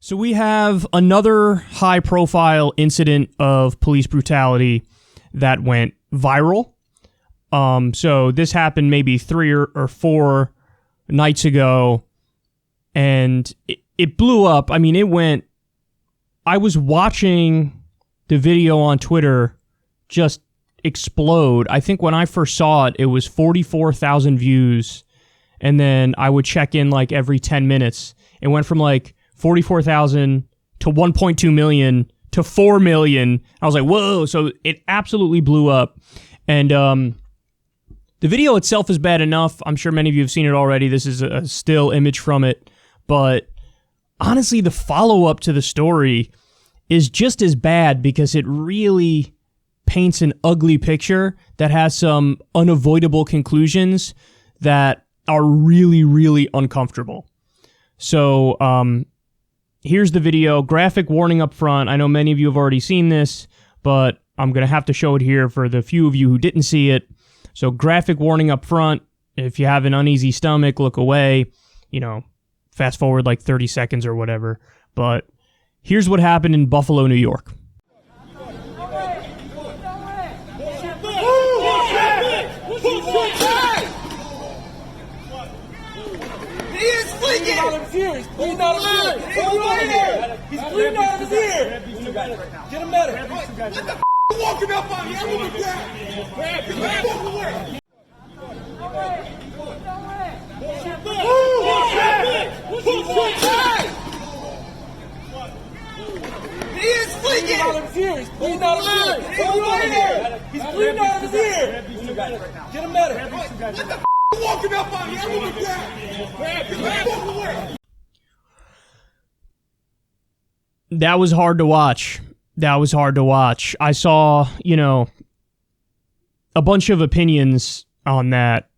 So we have another high-profile incident of police brutality that went viral. So this happened maybe 3 or 4 nights ago, and it blew up. I mean, I was watching the video on Twitter just explode. I think when I first saw it, it was 44,000 views, and then I would check in like every 10 minutes. It went from like 44,000 to 1.2 million to 4 million. I was like, whoa. So it absolutely blew up. And the video itself is bad enough. I'm sure many of you have seen it already. This is a still image from it. But honestly, the follow-up to the story is just as bad because it really paints an ugly picture that has some unavoidable conclusions that are really, really uncomfortable. So, here's the video. Graphic warning up front. I know many of you have already seen this, but I'm going to have to show it here for the few of you who didn't see it. So graphic warning up front. If you have an uneasy stomach, look away. Fast forward like 30 seconds or whatever. But here's what happened in Buffalo, New York. He is fleeing out of his ear. He's bleeding out of his ear. He's bleeding out of his ear. Get him better. What the f*** you walking up on me? I'm gonna grab him. He is fleeing out of his ear. He's bleeding out of his ear. He's bleeding out of his ear. Get him better. What the f*** you walking up on me? I'm gonna grab him. That was hard to watch. I saw, a bunch of opinions on that.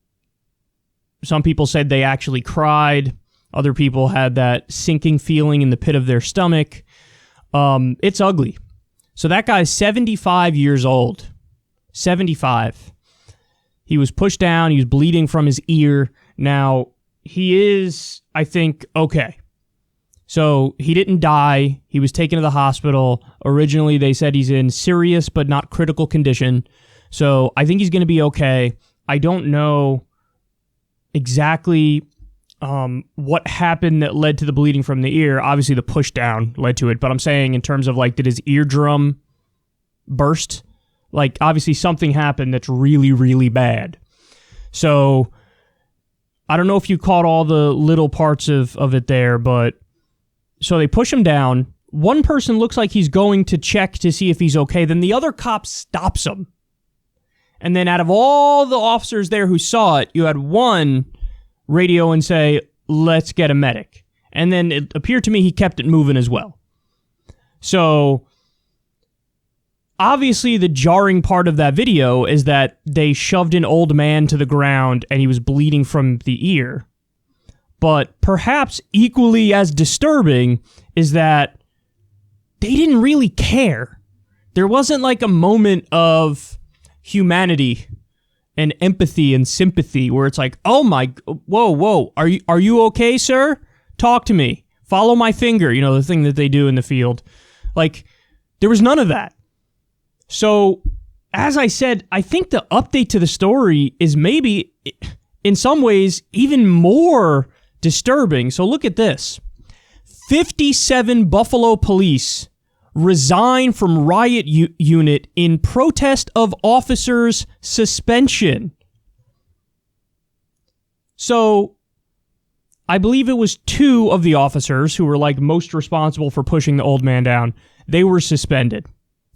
Some people said they actually cried. Other people had that sinking feeling in the pit of their stomach. It's ugly. So that guy's 75 years old. 75. He was pushed down. He was bleeding from his ear. Now, he is, I think, okay. So he didn't die. He was taken to the hospital. Originally, they said he's in serious but not critical condition. So I think he's going to be okay. I don't know exactly what happened that led to the bleeding from the ear. Obviously, the push down led to it. But I'm saying in terms of, did his eardrum burst? Obviously, something happened that's really, really bad. So I don't know if you caught all the little parts of it there, but so they push him down. One person looks like he's going to check to see if he's okay. Then the other cop stops him. And then out of all the officers there who saw it, you had one radio and say, let's get a medic. And then it appeared to me he kept it moving as well. So obviously the jarring part of that video is that they shoved an old man to the ground and he was bleeding from the ear. But perhaps equally as disturbing is that they didn't really care. There wasn't a moment of humanity and empathy and sympathy where it's like, oh my, whoa, are you okay, sir? Talk to me. Follow my finger, the thing that they do in the field. There was none of that. So, as I said, I think the update to the story is maybe, in some ways, even more disturbing. So look at this. 57 Buffalo police resign from riot unit in protest of officers' suspension. So I believe it was 2 of the officers who were most responsible for pushing the old man down. They were suspended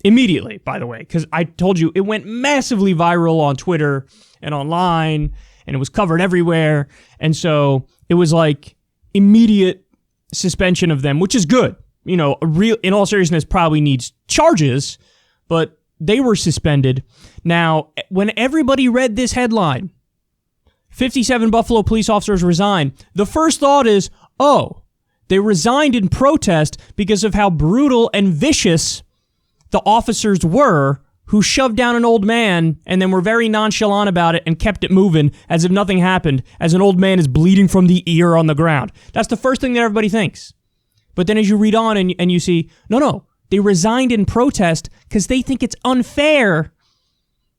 immediately, by the way, because I told you it went massively viral on Twitter and online, and it was covered everywhere. And so it was immediate suspension of them, which is good. In all seriousness, probably needs charges, but they were suspended. Now, when everybody read this headline, 57 Buffalo police officers resign, the first thought is, oh, they resigned in protest because of how brutal and vicious the officers were who shoved down an old man and then were very nonchalant about it and kept it moving as if nothing happened, as an old man is bleeding from the ear on the ground. That's the first thing that everybody thinks. But then as you read on and you see, no, they resigned in protest because they think it's unfair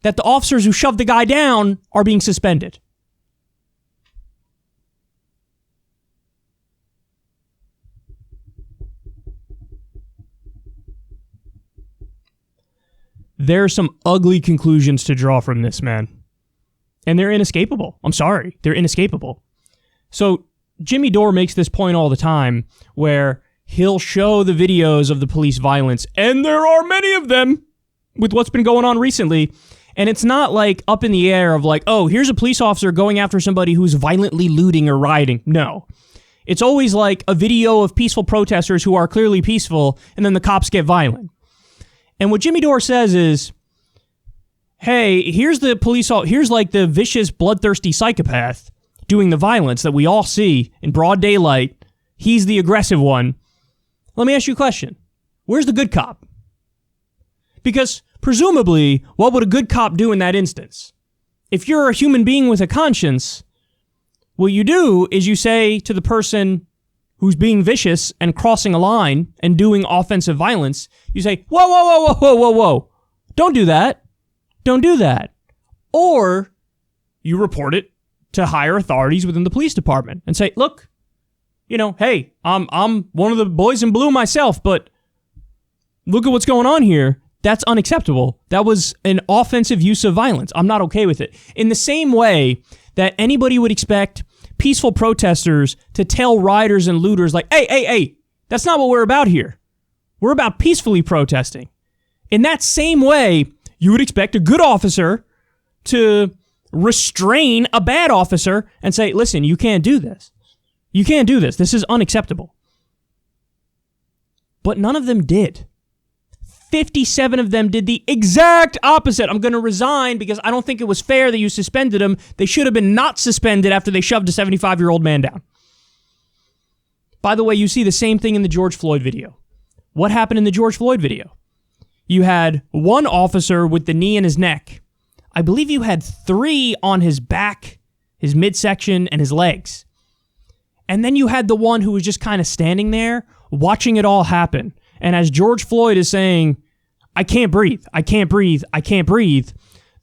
that the officers who shoved the guy down are being suspended. There are some ugly conclusions to draw from this, man. And they're inescapable. I'm sorry. They're inescapable. So Jimmy Dore makes this point all the time where he'll show the videos of the police violence, and there are many of them with what's been going on recently. And it's not like up in the air of like, oh, here's a police officer going after somebody who's violently looting or rioting. No. It's always like a video of peaceful protesters who are clearly peaceful, and then the cops get violent. And what Jimmy Dore says is, hey, here's the police, here's like the vicious, bloodthirsty psychopath doing the violence that we all see in broad daylight. He's the aggressive one. Let me ask you a question. Where's the good cop? Because presumably, what would a good cop do in that instance? If you're a human being with a conscience, what you do is you say to the person who's being vicious and crossing a line and doing offensive violence, you say, whoa, whoa, whoa, whoa, whoa, whoa, whoa. Don't do that. Don't do that. Or you report it to higher authorities within the police department and say, look, hey, I'm one of the boys in blue myself, but look at what's going on here. That's unacceptable. That was an offensive use of violence. I'm not okay with it. In the same way that anybody would expect peaceful protesters to tell rioters and looters like, hey, that's not what we're about here. We're about peacefully protesting. In that same way, you would expect a good officer to restrain a bad officer and say, listen, you can't do this. You can't do this. This is unacceptable. But none of them did. 57 of them did the exact opposite. I'm going to resign because I don't think it was fair that you suspended them. They should have been not suspended after they shoved a 75-year-old man down. By the way, you see the same thing in the George Floyd video. What happened in the George Floyd video? You had one officer with the knee in his neck. I believe you had 3 on his back, his midsection, and his legs. And then you had the one who was just kind of standing there watching it all happen. And as George Floyd is saying, I can't breathe, I can't breathe, I can't breathe,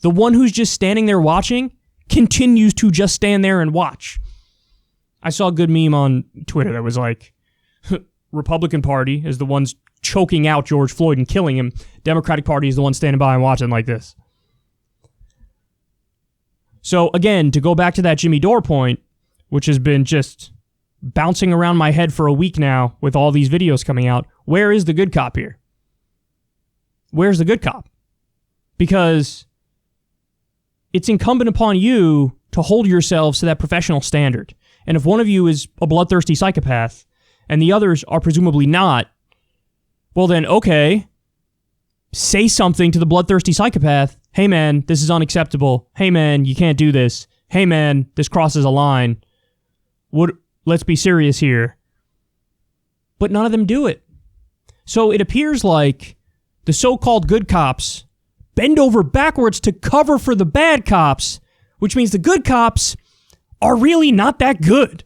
the one who's just standing there watching continues to just stand there and watch. I saw a good meme on Twitter that was like, Republican Party is the ones choking out George Floyd and killing him. Democratic Party is the one standing by and watching like this. So again, to go back to that Jimmy Dore point, which has been just bouncing around my head for a week now with all these videos coming out, where is the good cop here? Where's the good cop? Because it's incumbent upon you to hold yourselves to that professional standard. And if one of you is a bloodthirsty psychopath and the others are presumably not, well then, okay, say something to the bloodthirsty psychopath. Hey man, this is unacceptable. Hey man, you can't do this. Hey man, this crosses a line. Let's be serious here. But none of them do it. So it appears like the so-called good cops bend over backwards to cover for the bad cops, which means the good cops are really not that good.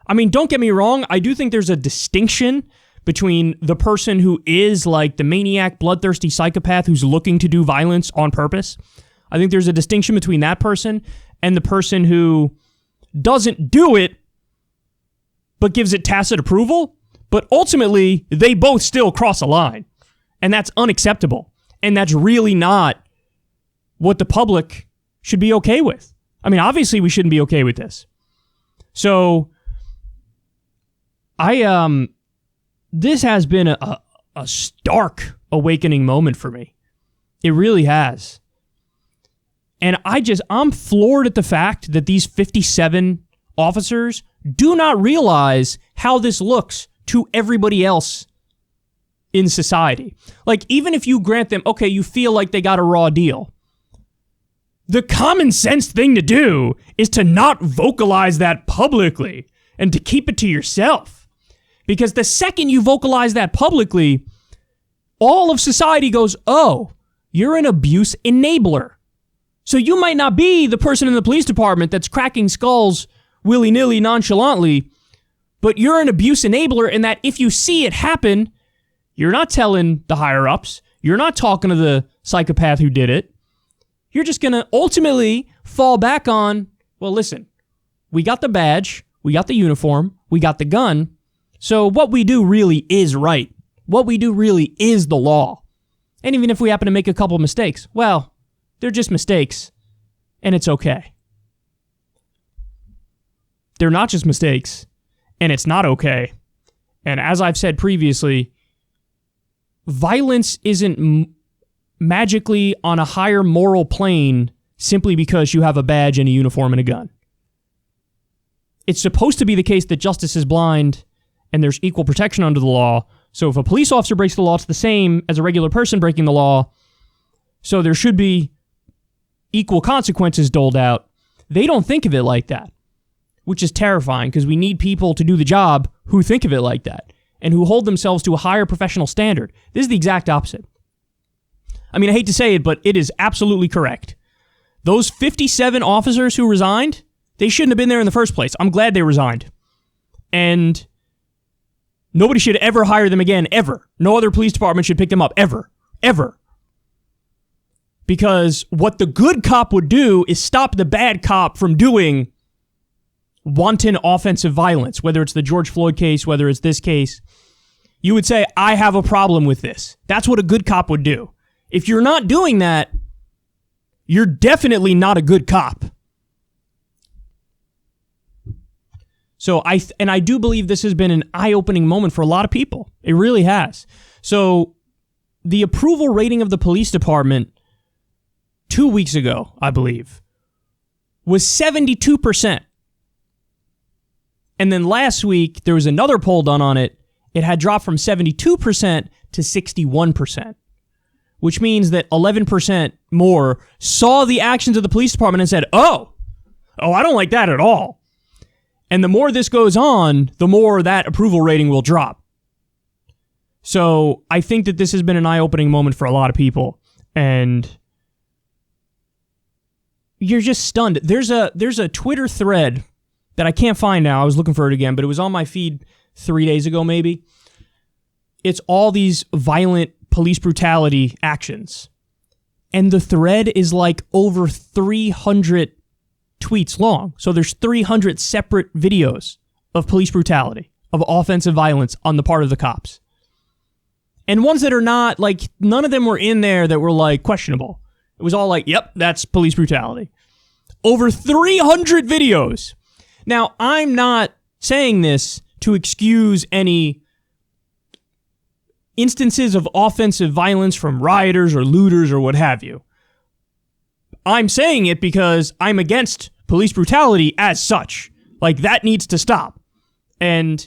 I mean, don't get me wrong. I do think there's a distinction between the person who is like the maniac, bloodthirsty psychopath who's looking to do violence on purpose. I think there's a distinction between that person and the person who doesn't do it but gives it tacit approval. But ultimately, they both still cross a line. And that's unacceptable. And that's really not what the public should be okay with. I mean, obviously, we shouldn't be okay with this. So, this has been a stark awakening moment for me. It really has. And I'm floored at the fact that these 57 officers do not realize how this looks to everybody else in society. Like, even if you grant them, okay, you feel like they got a raw deal, the common sense thing to do is to not vocalize that publicly and to keep it to yourself. Because the second you vocalize that publicly, all of society goes, oh, you're an abuse enabler. So you might not be the person in the police department that's cracking skulls willy-nilly, nonchalantly, But you're an abuse enabler in that if you see it happen, you're not telling the higher-ups. You're not talking to the psychopath who did it. You're just going to ultimately fall back on, well, listen, we got the badge, we got the uniform, we got the gun, so what we do really is right. What we do really is the law. And even if we happen to make a couple mistakes, well, they're just mistakes, and it's okay. They're not just mistakes, and it's not okay. And as I've said previously, violence isn't magically on a higher moral plane simply because you have a badge and a uniform and a gun. It's supposed to be the case that justice is blind and there's equal protection under the law. So if a police officer breaks the law, it's the same as a regular person breaking the law. So there should be equal consequences doled out. They don't think of it like that, which is terrifying because we need people to do the job who think of it like that and who hold themselves to a higher professional standard. This is the exact opposite. I mean, I hate to say it, but it is absolutely correct. Those 57 officers who resigned, they shouldn't have been there in the first place. I'm glad they resigned. And nobody should ever hire them again, ever. No other police department should pick them up, ever. Ever. Because what the good cop would do is stop the bad cop from doing wanton offensive violence, whether it's the George Floyd case, whether it's this case. You would say, I have a problem with this. That's what a good cop would do. If you're not doing that, you're definitely not a good cop. So I do believe this has been an eye-opening moment for a lot of people. It really has. So the approval rating of the police department 2 weeks ago, I believe, was 72%. And then last week, there was another poll done on it. It had dropped from 72% to 61%, which means that 11% more saw the actions of the police department and said, oh, I don't like that at all. And the more this goes on, the more that approval rating will drop. So I think that this has been an eye-opening moment for a lot of people. And you're just stunned. There's a Twitter thread that I can't find now. I was looking for it again, but it was on my feed 3 days ago, maybe. It's all these violent police brutality actions. And the thread is like over 300 tweets long. So there's 300 separate videos of police brutality, of offensive violence on the part of the cops. And ones that are not, like, none of them were in there that were, like, questionable. It was all like, yep, that's police brutality. Over 300 videos. Now, I'm not saying this to excuse any instances of offensive violence from rioters or looters or what have you. I'm saying it because I'm against police brutality as such. Like, that needs to stop. And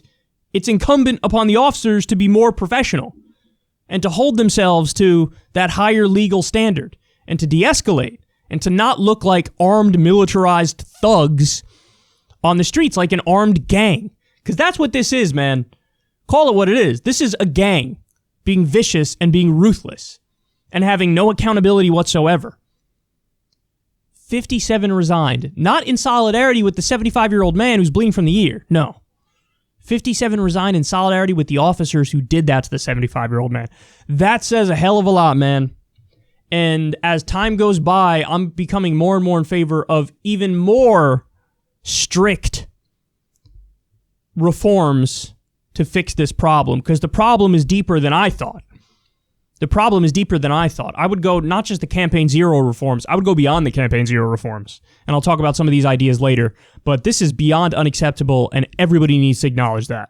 it's incumbent upon the officers to be more professional and to hold themselves to that higher legal standard and to de-escalate and to not look like armed, militarized thugs on the streets, like an armed gang. Because that's what this is, man. Call it what it is. This is a gang being vicious and being ruthless and having no accountability whatsoever. 57 resigned, not in solidarity with the 75-year-old man who's bleeding from the ear. No. 57 resigned in solidarity with the officers who did that to the 75-year-old man. That says a hell of a lot, man. And as time goes by, I'm becoming more and more in favor of even more strict reforms to fix this problem, because the problem is deeper than I thought. I would go not just the Campaign Zero reforms, I would go beyond the Campaign Zero reforms. And I'll talk about some of these ideas later, but this is beyond unacceptable, and everybody needs to acknowledge that.